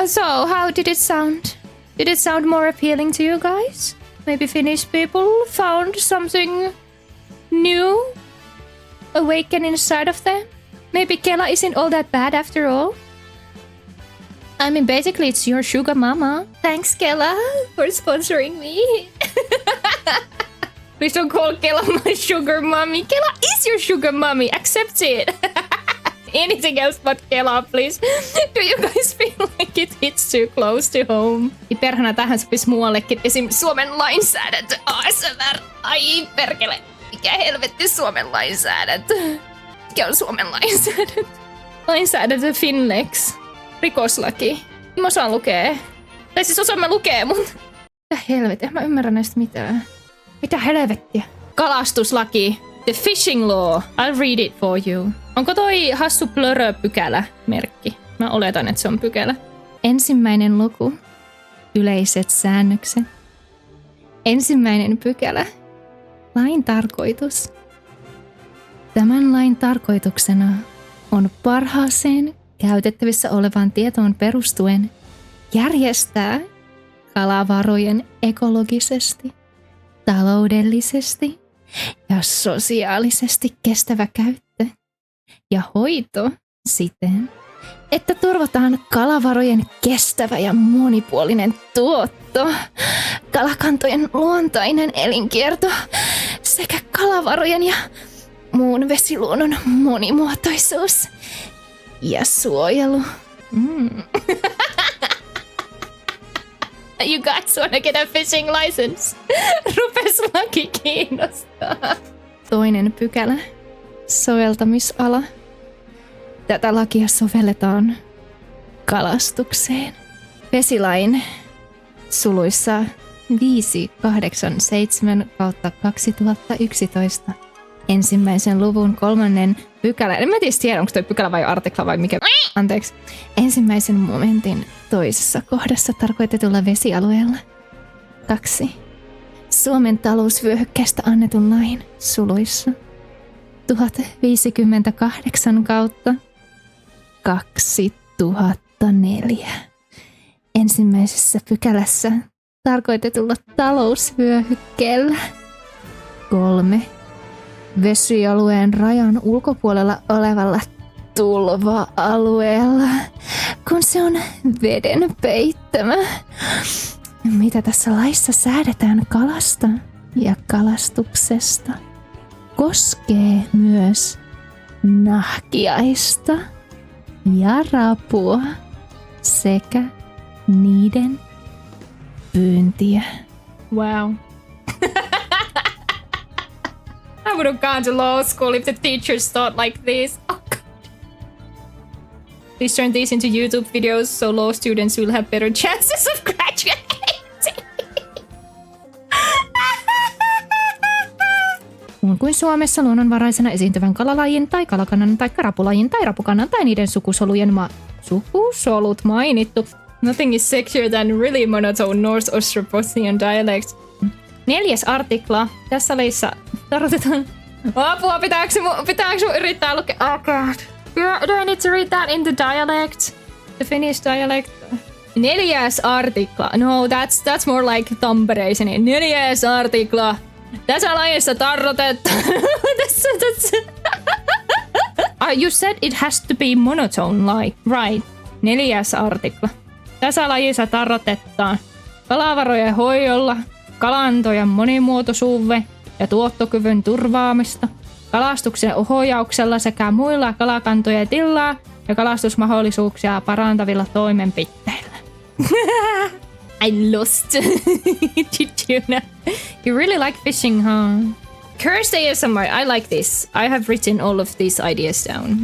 So, how did it sound? Did it sound more appealing to you guys? Maybe Finnish people found something new awaken inside of them? Maybe Kela isn't all that bad after all? I mean, basically, it's your sugar mama. Thanks, Kela, for sponsoring me. Please don't call Kela my sugar mommy. Kela is your sugar mommy. Accept it. Anything else but Kela, please. Do you guys feel like it hits too close to home? Perhana tähän sopisi muuallekin. Esim. Suomen lainsäädäntö. ASMR. Ai perkele. Mikä helvetti Suomen lainsäädäntö? Mikä on Suomen lainsäädäntö? Lainsäädäntö Finlex. Rikoslaki. Mä osaan lukea. Tai siis osaan mä lukea, mutta... Mitä helvettiä? En mä ymmärrä näistä mitään. Mitä helvettiä? Kalastuslaki. The fishing law. I'll read it for you. Onko toi hassu plörö-pykälä merkki? Mä oletan, että se on pykälä. Ensimmäinen luku. Yleiset säännökset. Ensimmäinen pykälä. Lain tarkoitus. Tämän lain tarkoituksena on parhaaseen käytettävissä olevaan tietoon perustuen järjestää kalavarojen ekologisesti, taloudellisesti ja sosiaalisesti kestävä käyttö ja hoito siten, että turvataan kalavarojen kestävä ja monipuolinen tuotto, kalakantojen luontainen elinkierto sekä kalavarojen ja muun vesiluonnon monimuotoisuus ja suojelu. You guys wanna get a fishing license? Rupes laki kiinnostaa. Toinen pykälä. Soveltamisala. Tätä lakia sovelletaan kalastukseen. Vesilain suluissa 587/2011 ensimmäisen luvun 3. pykälä. En mä tiedä, onko toi pykälä vai artikla vai mikä. Anteeksi. Ensimmäisen momentin toisessa kohdassa tarkoitetulla vesialueella. 2. Suomen talousvyöhykkeestä annetun lain suluissa 1055/2004. Ensimmäisessä pykälässä tarkoitetulla talousvyöhykkeellä. 3. Vesialueen rajan ulkopuolella olevalla tulva-alueella, kun se on veden peittämä. Mitä tässä laissa säädetään kalasta ja kalastuksesta, koskee myös nahkiaista ja rapua sekä niiden pyyntiä. Wow. I would have gone to law school if the teachers thought like this. Oh, God. Please turn these into YouTube videos so law students will have better chances of graduating. Muun kuin Suomessa luonnonvaraisena esiintyvän kalalajin tai kalakannan tai rapulajin tai rapukannan tai niiden sukusolujen sukusolut mainittu. Nothing is sexier than really monotone North Ostrobotnian dialect. 4. artikla. Tässä leissa tarkoitetaan... Apua, pitääkö mun yrittää lukea? Oh God. Do I need to read that in the dialect? The Finnish dialect? 4. artikla. No, that's more like Tampere, isn't it? 4. artikla. Tässä lajissa tarkoitetaan... You said it has to be monotone like, right? 4. artikla. Tässä lajissa tarkoitetaan kalavarojen hoidolla, kalantojen monimuotoisuuden ja tuottokyvyn turvaamista, kalastuksen ohjauksella sekä muilla kalakantojen tilaa ja kalastusmahdollisuuksia parantavilla toimenpiteillä. I lost. Did you know? You really like fishing, huh? Cursed ASMR, I like this. I have written all of these ideas down.